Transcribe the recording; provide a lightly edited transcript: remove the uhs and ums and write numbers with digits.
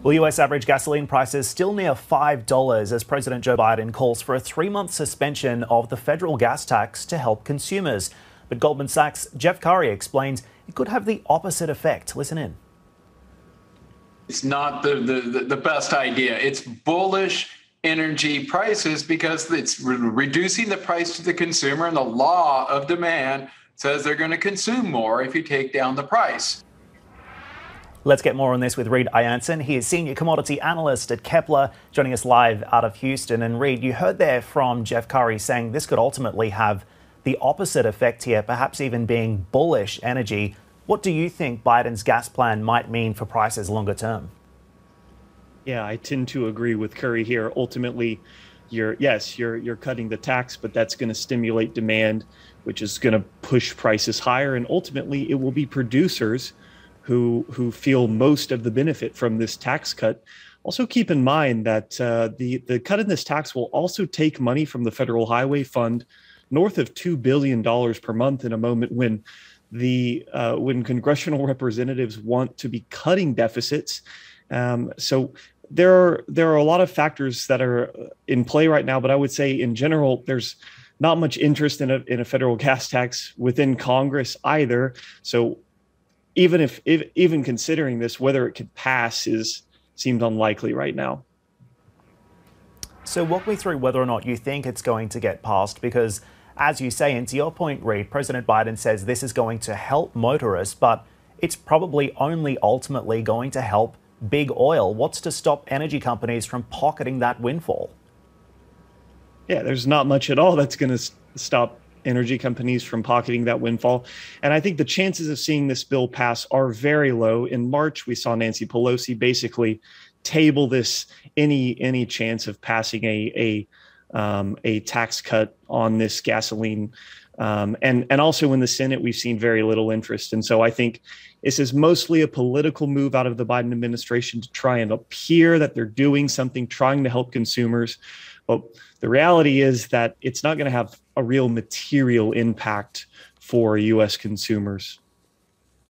Well, US average gasoline prices still near $5 as President Joe Biden calls for a 3-month suspension of the federal gas tax to help consumers. But Goldman Sachs' Jeff Curry explains it could have the opposite effect. Listen in. It's not the best idea. It's bullish energy prices because it's reducing the price to the consumer, and the law of demand says they're going to consume more if you take down the price. Let's get more on this with Reid I'Anson. He is senior commodity analyst at Kpler, joining us live out of Houston. And Reid, you heard there from Jeff Curry saying this could ultimately have the opposite effect here, perhaps even being bullish energy. What do you think Biden's gas plan might mean for prices longer term? Yeah, I tend to agree with Curry here. Ultimately, you're cutting the tax, but that's going to stimulate demand, which is going to push prices higher. And ultimately, it will be producers who feel most of the benefit from this tax cut. Also keep in mind that the cut in this tax will also take money from the Federal Highway Fund, north of $2 billion per month, in a moment when when congressional representatives want to be cutting deficits. So there are a lot of factors that are in play right now, but I would say in general, there's not much interest in a federal gas tax within Congress either. So even considering this, whether it could pass seemed unlikely right now. So walk me through whether or not you think it's going to get passed, because as you say, and to your point, Reid, President Biden says this is going to help motorists, but it's probably only ultimately going to help big oil. What's to stop energy companies from pocketing that windfall? Yeah, there's not much at all that's going to stop energy companies from pocketing that windfall. And I think the chances of seeing this bill pass are very low. In March, we saw Nancy Pelosi basically table this any chance of passing a tax cut on this gasoline. And also in the Senate, we've seen very little interest. And so I think this is mostly a political move out of the Biden administration to try and appear that they're doing something, trying to help consumers. But the reality is that it's not going to have a real material impact for U.S. consumers.